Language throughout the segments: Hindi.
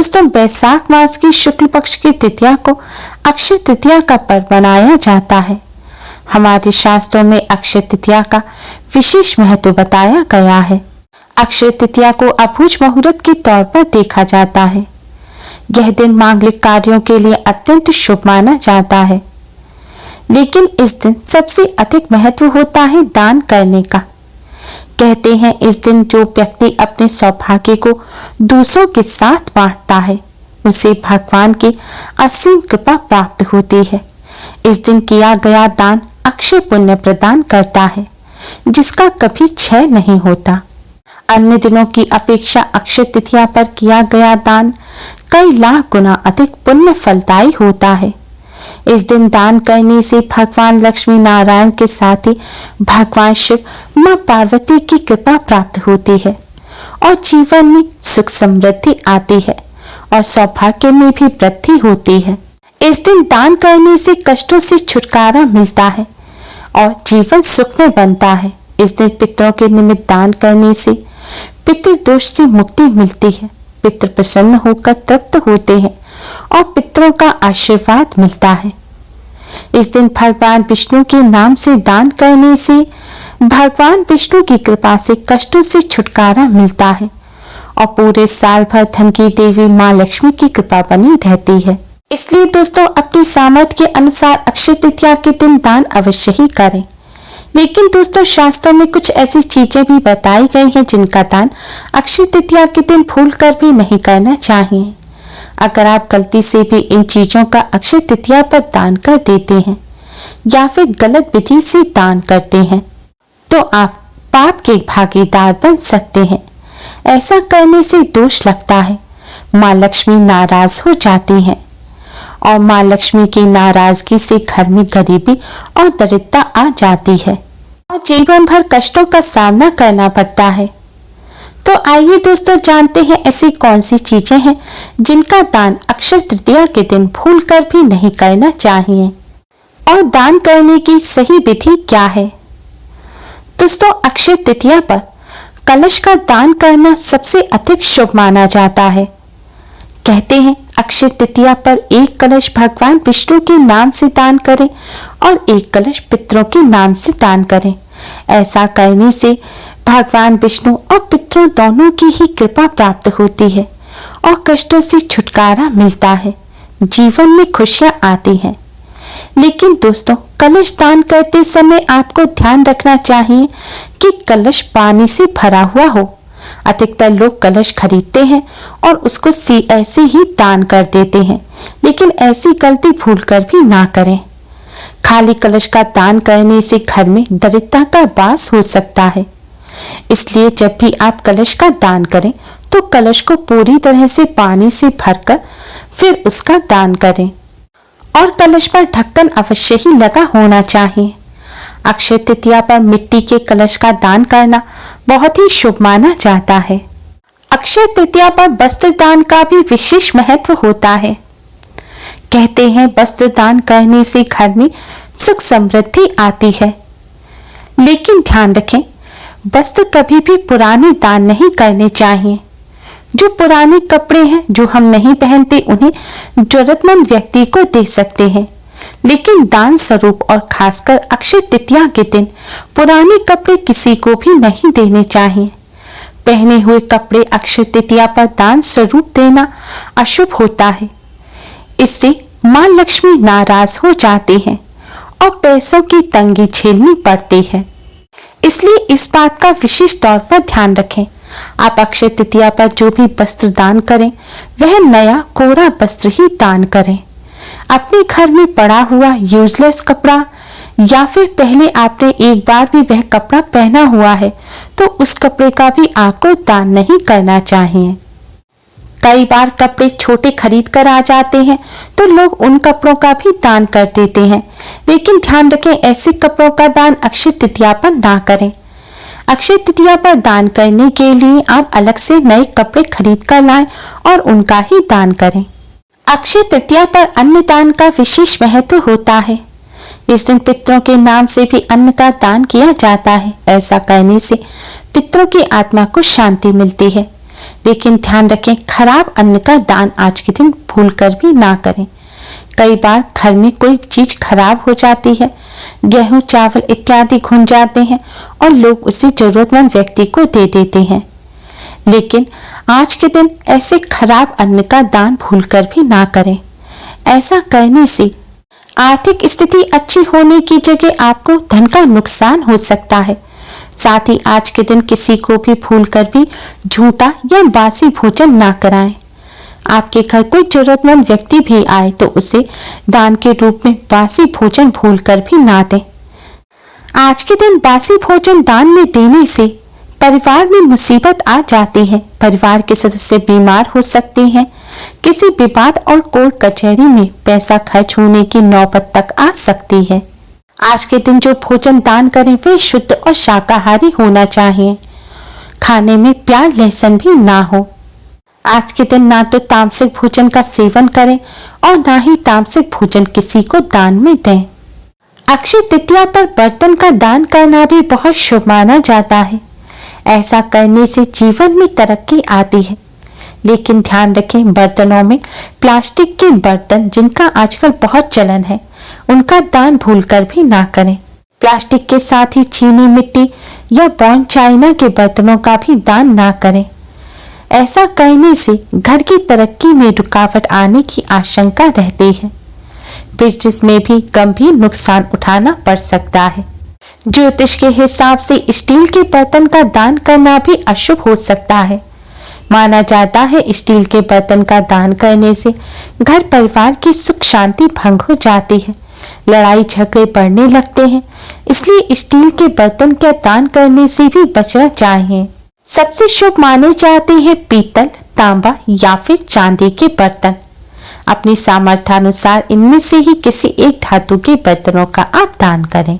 दोस्तों, बैसाख मास की शुक्ल पक्ष की तृतीया को अक्षय तृतीया का पर्व मनाया जाता है। हमारे शास्त्रों में अक्षय तृतीया का विशेष महत्व बताया गया है। अक्षय तृतीया को अबूझ मुहूर्त के तौर पर देखा जाता है। यह दिन मांगलिक कार्यों के लिए अत्यंत शुभ माना जाता है, लेकिन इस दिन सबसे अधिक महत्व होता है दान करने का। कहते हैं इस दिन जो व्यक्ति अपने सौभाग्य को दूसरों के साथ बांटता है, उसे भगवान की असीम कृपा प्राप्त होती है। इस दिन किया गया दान अक्षय पुण्य प्रदान करता है, जिसका कभी क्षय नहीं होता। अन्य दिनों की अपेक्षा अक्षय तृतीया पर किया गया दान कई लाख गुना अधिक पुण्य फलदायी होता है। इस दिन दान करने से भगवान लक्ष्मी नारायण के साथ ही भगवान शिव, मां पार्वती की कृपा प्राप्त होती है और जीवन में सुख समृद्धि आती है और सौभाग्य में भी वृद्धि होती है। इस दिन दान करने से कष्टों से छुटकारा मिलता है और जीवन सुखमय बनता है। इस दिन पितरों के निमित्त दान करने से पितृदोष से मुक्ति मिलती है। पितृ प्रसन्न होकर तृप्त होते हैं और पितरों का आशीर्वाद मिलता है। इस दिन भगवान विष्णु के नाम से दान करने से भगवान विष्णु की कृपा से कष्टों से छुटकारा मिलता है और पूरे साल भर धन की देवी मां लक्ष्मी की कृपा बनी रहती है। इसलिए दोस्तों, अपनी सामर्थ्य के अनुसार अक्षय तृतीया के दिन दान अवश्य ही करें। लेकिन दोस्तों, शास्त्रों में कुछ ऐसी चीजें भी बताई गई हैं जिनका दान अक्षय तृतीया के दिन भूलकर भी नहीं करना चाहिए। अगर आप गलती से भी इन चीजों का अक्षय तृतीया पर दान कर देते हैं या फिर गलत विधि से दान करते हैं, तो आप पाप के भागीदार बन सकते हैं। ऐसा करने से दोष लगता है, मां लक्ष्मी नाराज हो जाती हैं और मां लक्ष्मी की नाराजगी से घर में गरीबी और दरिद्रता आ जाती है और जीवन भर कष्टों का सामना करना पड़ता है। तो आइए दोस्तों, जानते हैं ऐसी कौन सी चीजें हैं जिनका दान अक्षय तृतीया के दिन भूलकर भी नहीं करना चाहिए और दान करने की सही विधि क्या है। दोस्तों, अक्षय तृतीया पर कलश का दान करना सबसे अधिक शुभ माना जाता है। कहते हैं अक्षय तृतीया पर एक कलश भगवान विष्णु के नाम से दान करें और एक कलश पितरों के नाम से दान करें। ऐसा करने से भगवान विष्णु और पितरों दोनों की ही कृपा प्राप्त होती है और कष्टों से छुटकारा मिलता है, जीवन में खुशियां आती हैं। लेकिन दोस्तों, कलश दान करते समय आपको ध्यान रखना चाहिए कि कलश पानी से भरा हुआ हो। अधिकतर लोग कलश खरीदते हैं और उसको ऐसे ही दान कर देते हैं, लेकिन ऐसी गलती भूलकर भी ना करें। खाली कलश का दान करने से घर में दरिद्रता का वास हो सकता है। इसलिए जब भी आप कलश का दान करें तो कलश को पूरी तरह से पानी से भरकर फिर उसका दान करें और कलश पर ढक्कन अवश्य ही लगा होना चाहिए। अक्षय तृतीया पर मिट्टी के कलश का दान करना बहुत ही शुभ माना जाता है। अक्षय तृतीया पर वस्त्र दान का भी विशेष महत्व होता है। कहते हैं वस्त्र दान करने से घर में सुख समृद्धि आती है। लेकिन ध्यान रखें, वस्त्र कभी भी पुराने दान नहीं करने चाहिए। जो पुराने कपड़े हैं जो हम नहीं पहनते, उन्हें जरूरतमंद व्यक्ति को दे सकते हैं, लेकिन दान स्वरूप और खासकर अक्षय तृतीया के दिन पुराने कपड़े किसी को भी नहीं देने चाहिए। पहने हुए कपड़े अक्षय तृतीया पर दान स्वरूप देना अशुभ होता है। इससे मां लक्ष्मी नाराज हो जाती हैं और पैसों की तंगी झेलनी पड़ती है। इसलिए इस बात का विशेष तौर पर ध्यान रखें। आप अक्षय तृतीया पर जो भी वस्त्र दान करें वह नया कोरा वस्त्र ही दान करें। अपने घर में पड़ा हुआ यूजलेस कपड़ा या फिर पहले आपने एक बार भी वह कपड़ा पहना हुआ है तो उस कपड़े का भी आपको दान नहीं करना चाहिए। कई बार कपड़े छोटे खरीद कर आ जाते हैं तो लोग उन कपड़ों का भी दान कर देते हैं, लेकिन ध्यान रखें ऐसे कपड़ों का दान अक्षय तृतीया पर ना करें। अक्षय तृतीया पर दान करने के लिए आप अलग से नए कपड़े खरीद कर लाएं और उनका ही दान करें। अक्षय तृतीया पर अन्न दान का विशेष महत्व होता है। इस दिन पितरों के नाम से भी अन्न का दान किया जाता है। ऐसा करने से पितरों की आत्मा को शांति मिलती है। लेकिन ध्यान रखें, खराब अन्न का दान आज के दिन भूलकर भी ना करें। कई बार घर में कोई चीज खराब हो जाती है, गेहूं, चावल इत्यादि घुन जाते हैं और लोग उसे जरूरतमंद व्यक्ति को दे देते हैं। लेकिन आज के दिन ऐसे खराब अन्न का दान भूलकर भी ना करें। ऐसा करने से आर्थिक स्थिति अच्छी होने की जगह आपको धन का नुकसान हो सकता है। साथ ही आज के दिन किसी को भी भूलकर भी झूठा या बासी भोजन ना कराएं। आपके घर कोई जरूरतमंद व्यक्ति भी आए तो उसे दान के रूप में बासी भोजन भूलकर भी ना दें। आज के दिन बासी भोजन दान में देने से परिवार में मुसीबत आ जाती है। परिवार के सदस्य बीमार हो सकते हैं। किसी विवाद और कोर्ट कचहरी में पैसा खर्च होने की नौबत तक आ सकती है। आज के दिन जो भोजन दान करें वे शुद्ध और शाकाहारी होना चाहिए। खाने में प्याज लहसुन भी ना हो। आज के दिन ना तो तामसिक भोजन का सेवन करें और ना ही तामसिक भोजन किसी को दान में दें। अक्षय तृतीया पर बर्तन का दान करना भी बहुत शुभ माना जाता है। ऐसा करने से जीवन में तरक्की आती है। लेकिन ध्यान रखें, बर्तनों में प्लास्टिक के बर्तन जिनका आजकल बहुत चलन है उनका दान भूलकर भी ना करें। प्लास्टिक के साथ ही चीनी मिट्टी या बॉन चाइना के बर्तनों का भी दान ना करें। ऐसा करने से घर की तरक्की में रुकावट आने की आशंका रहती है। बिजनेस में भी गंभीर नुकसान उठाना पड़ सकता है। ज्योतिष के हिसाब से स्टील के बर्तन का दान करना भी अशुभ हो सकता है। माना जाता है स्टील के बर्तन का दान करने से घर परिवार की सुख शांति भंग हो जाती है, लड़ाई झगड़े बढ़ने लगते हैं। इसलिए स्टील के बर्तन का दान करने से भी बचना चाहिए। सबसे शुभ माने जाते हैं पीतल, तांबा या फिर चांदी के बर्तन। अपनी सामर्थ्यानुसार इनमें से ही किसी एक धातु के बर्तनों का आप दान करें।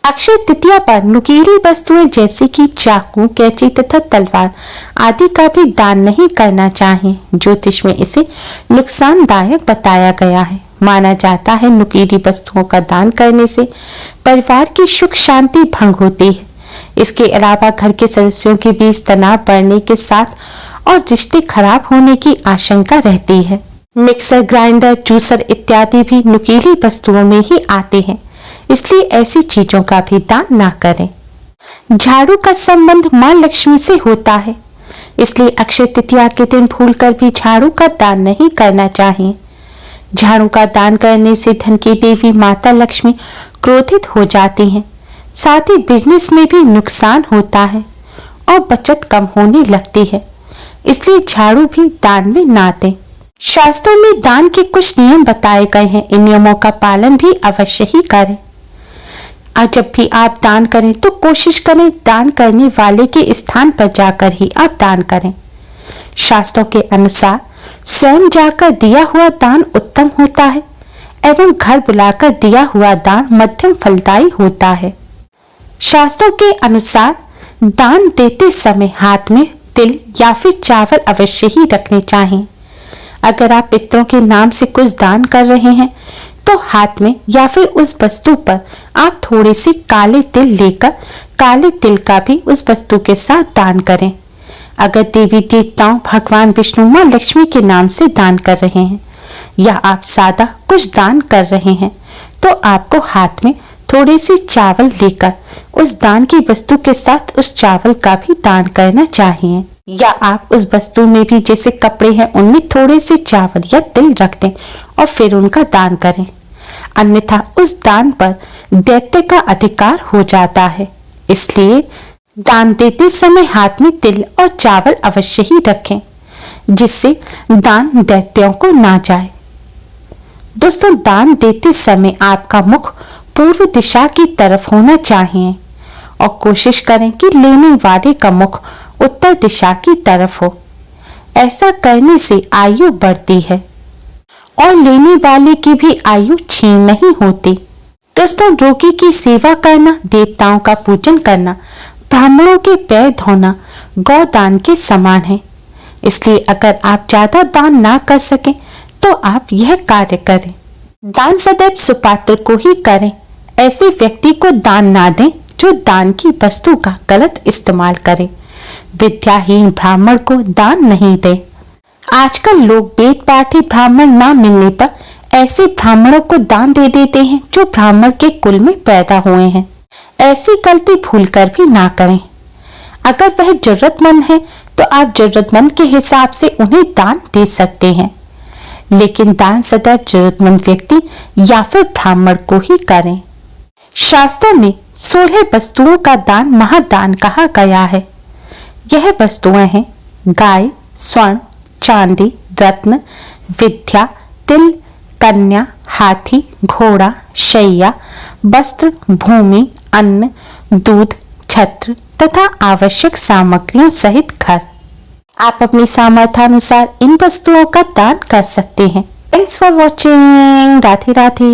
अक्षय तृतीया पर नुकीली वस्तुएं जैसे कि चाकू, कैंची तथा तलवार आदि का भी दान नहीं करना चाहिए। ज्योतिष में इसे नुकसानदायक बताया गया है। माना जाता है नुकीली वस्तुओं का दान करने से परिवार की सुख शांति भंग होती है। इसके अलावा घर के सदस्यों के बीच तनाव बढ़ने के साथ और रिश्ते खराब होने की आशंका रहती है। मिक्सर, ग्राइंडर, जूसर इत्यादि भी नुकीली वस्तुओं में ही आते हैं, इसलिए ऐसी चीजों का भी दान ना करें। झाड़ू का संबंध मां लक्ष्मी से होता है, इसलिए अक्षय तृतीया के दिन भूलकर भी झाड़ू का दान नहीं करना चाहिए। झाड़ू का दान करने से धन की देवी माता लक्ष्मी क्रोधित हो जाती हैं। साथ ही बिजनेस में भी नुकसान होता है और बचत कम होने लगती है, इसलिए झाड़ू भी दान में ना दें। शास्त्रों में दान के कुछ नियम बताए गए हैं, इन नियमों का पालन भी अवश्य ही करें। और जब भी आप दान करें तो कोशिश करें दान करने वाले के स्थान पर जाकर ही आप दान करें। शास्त्रों के अनुसार स्वयं जाकर दिया हुआ दान उत्तम होता है एवं घर बुलाकर दिया हुआ दान मध्यम फलदायी होता है। शास्त्रों के अनुसार दान देते समय हाथ में तिल या फिर चावल अवश्य ही रखने चाहिए। अगर आप पितरों के नाम से कुछ दान कर रहे हैं तो हाथ में या फिर उस वस्तु पर आप थोड़े से काले तिल लेकर काले तिल का भी उस वस्तु के साथ दान करें। अगर देवी देवताओं, भगवान विष्णु, मां लक्ष्मी के नाम से दान कर रहे हैं या आप सादा कुछ दान कर रहे हैं तो आपको हाथ में थोड़े से चावल लेकर उस दान की वस्तु के साथ उस चावल का भी दान करना चाहिए। या आप उस वस्तु में भी जैसे कपड़े हैं उनमें थोड़े से चावल या तिल रख दें और फिर उनका दान करें, अन्यथा उस दान पर दैत्य का अधिकार हो जाता है। इसलिए दान देते समय हाथ में तिल और चावल अवश्य ही रखें, जिससे दान दैत्यों को ना जाए। दोस्तों, दान देते समय आपका मुख पूर्व दिशा की तरफ होना चाहिए और कोशिश करें कि लेने वाले का मुख उत्तर दिशा की तरफ हो। ऐसा करने से आयु बढ़ती है और लेने वाले की भी आयु क्षीण नहीं होती। दोस्तों, रोगी की सेवा करना, देवताओं का पूजन करना, ब्राह्मणों के पैर धोना गौदान के समान है। इसलिए अगर आप ज्यादा दान ना कर सकें तो आप यह कार्य करें। दान सदैव सुपात्र को ही करें। ऐसे व्यक्ति को दान ना दें जो दान की वस्तु का गलत इस्तेमाल करे। विद्याहीन ब्राह्मण को दान नहीं दे। आजकल लोग वेद पाठी ब्राह्मण ना मिलने पर ऐसे ब्राह्मणों को दान दे देते हैं जो ब्राह्मण के कुल में पैदा हुए हैं। ऐसी गलती भूलकर भी ना करें। अगर वह जरूरतमंद है तो आप जरूरतमंद के हिसाब से उन्हें दान दे सकते हैं, लेकिन दान सदैव जरूरतमंद व्यक्ति या फिर ब्राह्मण को ही करें। शास्त्रों में 16 वस्तुओं का दान महादान कहा गया है। यह वस्तुएं हैं गाय, स्वर्ण, चांदी, रत्न, विद्या, तिल, कन्या, हाथी, घोड़ा, शैया, वस्त्र, भूमि, अन्न, दूध, छत्र तथा आवश्यक सामग्रियों सहित घर। आप अपनी सामर्थ्यानुसार इन वस्तुओं का दान कर सकते हैं। Thanks for watching. Radhe Radhe.